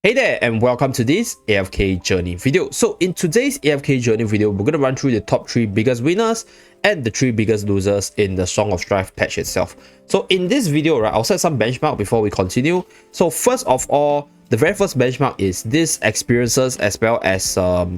Hey there and welcome to this AFK journey video. So in today's AFK journey video, we're going to run through the top 3 biggest winners and the 3 biggest losers in the Song of Strife patch itself. So in this video, right, I'll set some benchmark before we continue. So first of all, the very first benchmark is this experiences as well as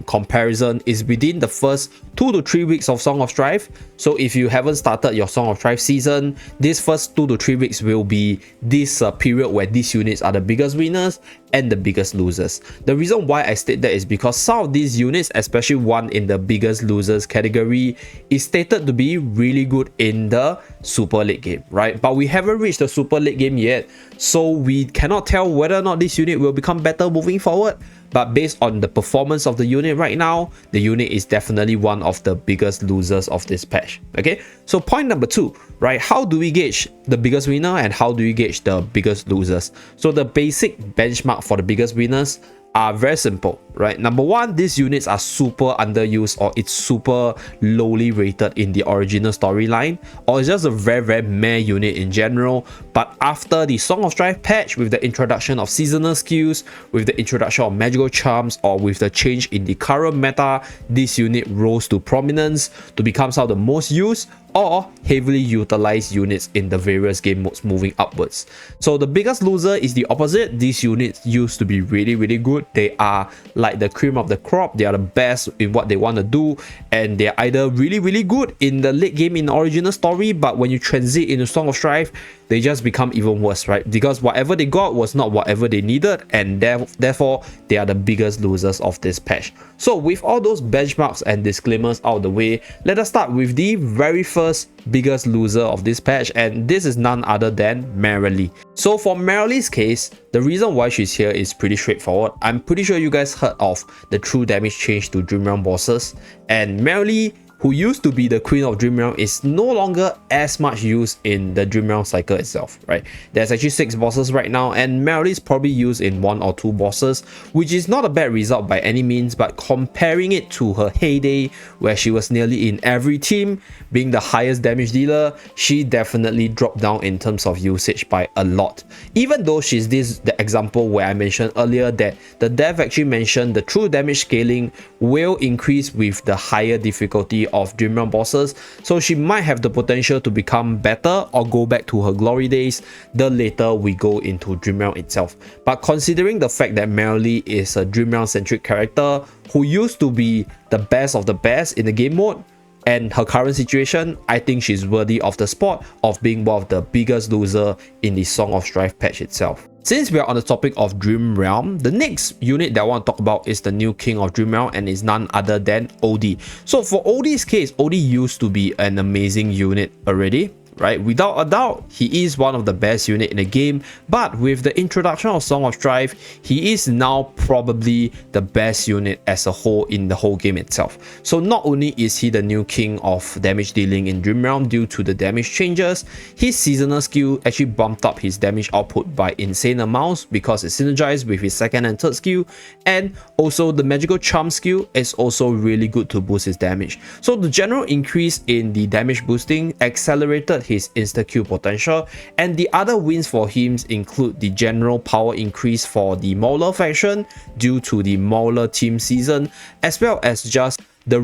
comparison is within the first 2 to 3 weeks of Song of Strife. So if you haven't started your Song of Strife season, this first 2 to 3 weeks will be this period where these units are the biggest winners and the biggest losers. The reason why I state that is because some of these units, especially one in the biggest losers category, is stated to be really good in the super late game, right? But we haven't reached the super late game yet, so we cannot tell whether or not this unit will become better moving forward. But based on the performance of the unit right now, the unit is definitely one of the biggest losers of this patch. Okay, so point number 2, right? How do we gauge the biggest winner and how do we gauge the biggest losers? So the basic benchmark for the biggest winners are very simple, right? Number 1, these units are super underused, or it's super lowly rated in the original storyline, or it's just a very meh unit in general. But after the Song of Strife patch, with the introduction of seasonal skills, with the introduction of magical charms, or with the change in the current meta, this unit rose to prominence to become some of the most used or heavily utilized units in the various game modes moving upwards. So the biggest loser is the opposite. These units used to be really good. They are like the cream of the crop. They are the best in what they want to do, and they're either really good in the late game in the original story, but when you transit into Song of Strife, they just become even worse, right? Because whatever they got was not whatever they needed, and therefore they are the biggest losers of this patch. So with all those benchmarks and disclaimers out of the way, let us start with the very first biggest loser of this patch, and this is none other than Merrily. So for Merrily's case, the reason why she's here is pretty straightforward. I'm pretty sure you guys heard of the true damage change to Dream Realm bosses, and Merrily, who used to be the Queen of Dream Realm, is no longer as much used in the Dream Realm cycle itself, right? There's actually 6 bosses right now, and Merrily is probably used in 1 or 2 bosses, which is not a bad result by any means, but comparing it to her heyday, where she was nearly in every team, being the highest damage dealer, she definitely dropped down in terms of usage by a lot. Even though she's the example where I mentioned earlier that the dev actually mentioned the true damage scaling will increase with the higher difficulty of Dream Realm bosses, so she might have the potential to become better or go back to her glory days the later we go into Dream Realm itself. But considering the fact that Merrily is a Dream Realm centric character who used to be the best of the best in the game mode, and her current situation, I think she's worthy of the spot of being one of the biggest loser in the Song of Strife patch itself. Since we are on the topic of Dream Realm, the next unit that I want to talk about is the new King of Dream Realm, and is none other than Odie. So for Odie's case, Odie used to be an amazing unit already, right? Without a doubt, he is one of the best unit in the game, but with the introduction of Song of Strife, he is now probably the best unit as a whole in the whole game itself. So not only is he the new king of damage dealing in Dream Realm due to the damage changes, his seasonal skill actually bumped up his damage output by insane amounts because it synergized with his second and third skill, and also the magical charm skill is also really good to boost his damage. So the general increase in the damage boosting accelerated his insta-kill potential, and the other wins for him include the general power increase for the Mauler faction due to the Mauler team season, as well as just the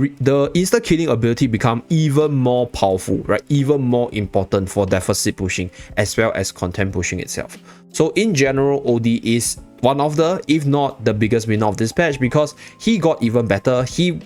insta-killing ability become even more powerful, right? Even more important for deficit pushing as well as content pushing itself. So in general, Odie is one of the, if not the biggest winner of this patch, because he got even better. He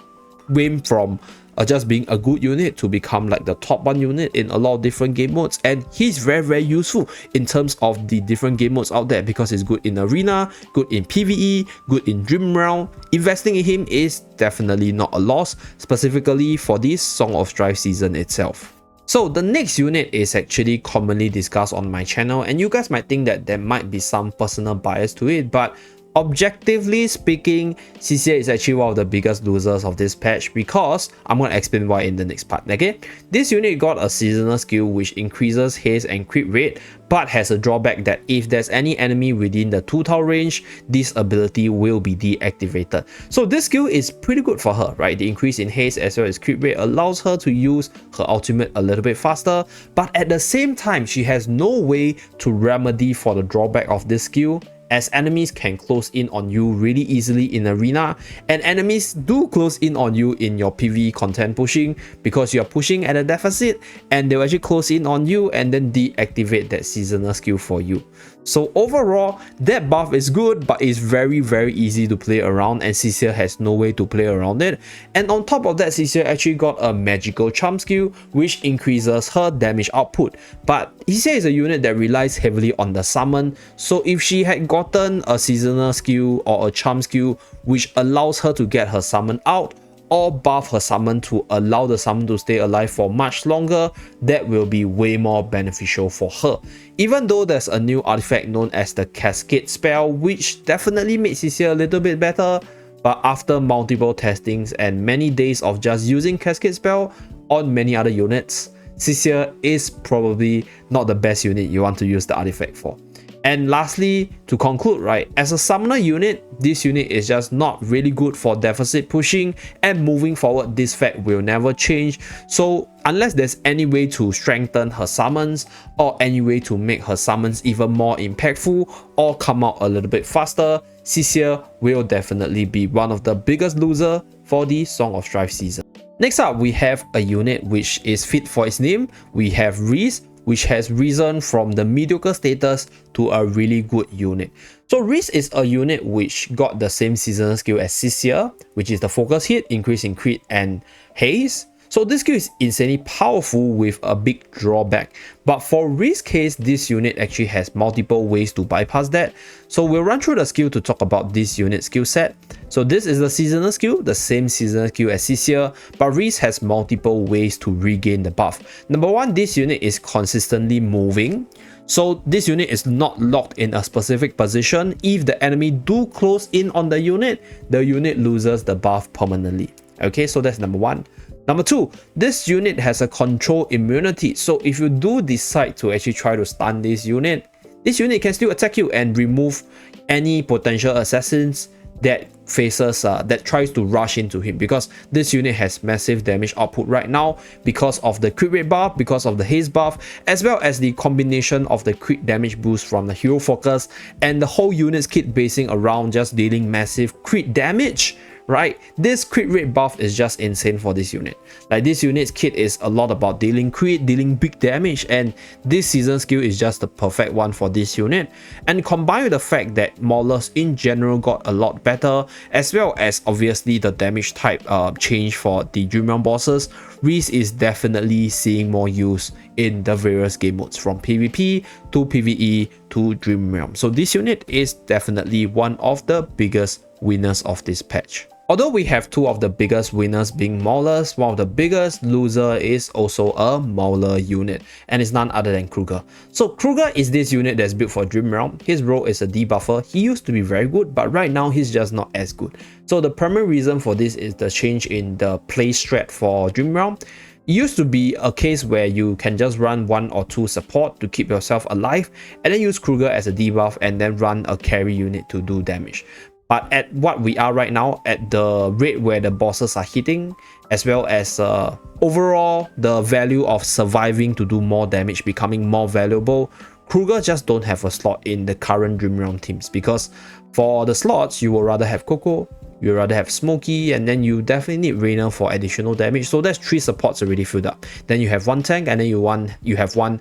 went from just being a good unit to become like the top 1 unit in a lot of different game modes, and he's very useful in terms of the different game modes out there because he's good in arena, good in PvE, good in Dream Realm. Investing in him is definitely not a loss, specifically for this Song of Strife season itself. So the next unit is actually commonly discussed on my channel, and you guys might think that there might be some personal bias to it, but objectively speaking, Cecia is actually one of the biggest losers of this patch, because I'm going to explain why in the next part. Okay, this unit got a seasonal skill which increases haste and crit rate, but has a drawback that if there's any enemy within the 2 tile range, this ability will be deactivated. So this skill is pretty good for her, right? The increase in haste as well as crit rate allows her to use her ultimate a little bit faster, but at the same time, she has no way to remedy for the drawback of this skill, as enemies can close in on you really easily in arena, and enemies do close in on you in your PvE content pushing because you're pushing at a deficit, and they'll actually close in on you and then deactivate that seasonal skill for you. So overall, that buff is good, but it's very easy to play around, and Cecia has no way to play around it. And on top of that, Cecia actually got a magical charm skill which increases her damage output. But Cecia is a unit that relies heavily on the summon, so if she had gotten a seasonal skill or a charm skill which allows her to get her summon out, or buff her summon to allow the summon to stay alive for much longer, that will be way more beneficial for her. Even though there's a new artifact known as the Cascade spell, which definitely makes Cecia a little bit better, but after multiple testings and many days of just using Cascade spell on many other units, Cecia is probably not the best unit you want to use the artifact for. And lastly, to conclude, right, as a summoner unit, this unit is just not really good for deficit pushing, and moving forward, this fact will never change. So unless there's any way to strengthen her summons, or any way to make her summons even more impactful or come out a little bit faster, Cecia will definitely be one of the biggest losers for the Song of Strife season. Next up, we have a unit which is fit for its name. We have Reese, which has risen from the mediocre status to a really good unit. So Reese is a unit which got the same seasonal skill as Cecia, which is the focus hit, increase in crit and haste. So this skill is insanely powerful with a big drawback. But for Reese's case, this unit actually has multiple ways to bypass that. So we'll run through the skill to talk about this unit skill set. So this is the seasonal skill, the same seasonal skill as Cecia, but Reese has multiple ways to regain the buff. Number one, this unit is consistently moving. So this unit is not locked in a specific position. If the enemy do close in on the unit loses the buff permanently. Okay, so that's number one. Number two, this unit has a control immunity. So if you do decide to actually try to stun this unit can still attack you and remove any potential assassins that tries to rush into him, because this unit has massive damage output right now because of the crit rate buff, because of the haste buff, as well as the combination of the crit damage boost from the hero focus, and the whole unit's kit basing around just dealing massive crit damage. Right, this crit rate buff is just insane for this unit. Like, this unit's kit is a lot about dealing crit, dealing big damage, and this season skill is just the perfect one for this unit. And combined with the fact that Maulers in general got a lot better, as well as obviously the damage type change for the Dream Realm bosses, Reese is definitely seeing more use in the various game modes, from PvP to PvE to Dream Realm. So this unit is definitely one of the biggest winners of this patch. Although we have two of the biggest winners being Maulers, one of the biggest loser is also a Mauler unit, and it's none other than Krueger. So Krueger is this unit that's built for Dream Realm. His role is a debuffer. He used to be very good, but right now he's just not as good. So the primary reason for this is the change in the play strat for Dream Realm. It used to be a case where you can just run 1 or 2 support to keep yourself alive, and then use Krueger as a debuff and then run a carry unit to do damage. But at what we are right now, at the rate where the bosses are hitting, as well as overall the value of surviving to do more damage becoming more valuable, Krueger just don't have a slot in the current Dream Realm teams, because for the slots you would rather have Coco, you would rather have Smokey, and then you definitely need Reiner for additional damage. So that's 3 supports already filled up. Then you have 1 tank, and then you have 1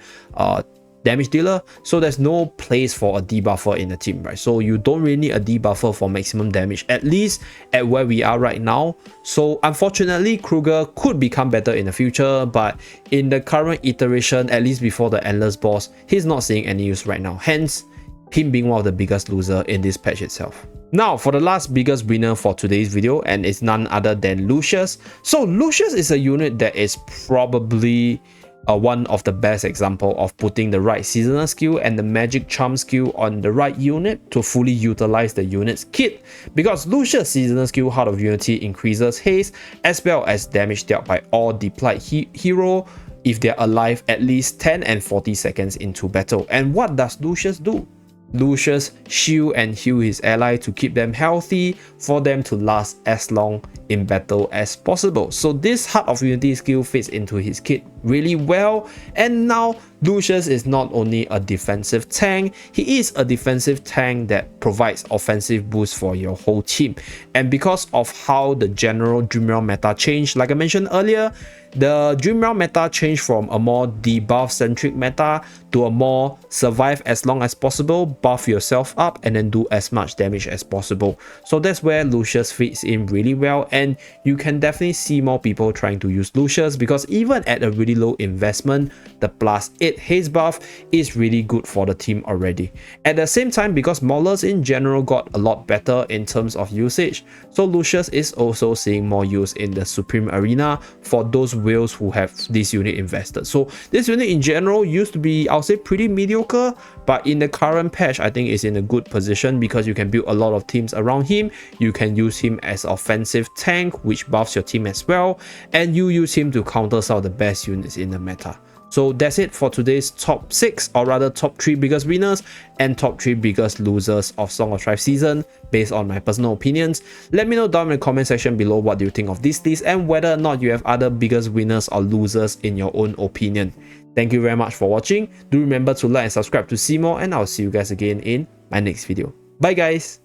damage dealer, so there's no place for a debuffer in the team, right? So you don't really need a debuffer for maximum damage, at least at where we are right now. So unfortunately, Krueger could become better in the future, but in the current iteration, at least before the Endless boss, he's not seeing any use right now, hence him being one of the biggest loser in this patch itself. Now for the last biggest winner for today's video, and it's none other than Lucius. So Lucius is a unit that is probably one of the best example of putting the right seasonal skill and the magic charm skill on the right unit to fully utilize the unit's kit, because Lucius' seasonal skill Heart of Unity increases haste as well as damage dealt by all deployed hero if they're alive at least 10 and 40 seconds into battle. And what does Lucius do? Lucius shield and heal his ally to keep them healthy for them to last as long in battle as possible. So this Heart of Unity skill fits into his kit really well, and now Lucius is not only a defensive tank, he is a defensive tank that provides offensive boost for your whole team. And because of how the general Dream Realm meta changed, like I mentioned earlier, the Dream Realm meta changed from a more debuff centric meta to a more survive as long as possible, buff yourself up, and then do as much damage as possible. So that's where Lucius fits in really well, and you can definitely see more people trying to use Lucius because even at a really low investment, the +8 haste buff is really good for the team already. At the same time, because Maulers in general got a lot better in terms of usage, so Lucius is also seeing more use in the Supreme Arena for those whales who have this unit invested. So this unit in general used to be, I'll say, pretty mediocre, but in the current patch I think is in a good position because you can build a lot of teams around him. You can use him as offensive tank, which buffs your team as well, and you use him to counter some of the best units in the meta. So that's it for today's top 6, or rather top 3 biggest winners and top 3 biggest losers of Song of Strife season based on my personal opinions. Let me know down in the comment section below what do you think of this list and whether or not you have other biggest winners or losers in your own opinion. Thank you very much for watching. Do remember to like and subscribe to see more, and I'll see you guys again in my next video. Bye guys!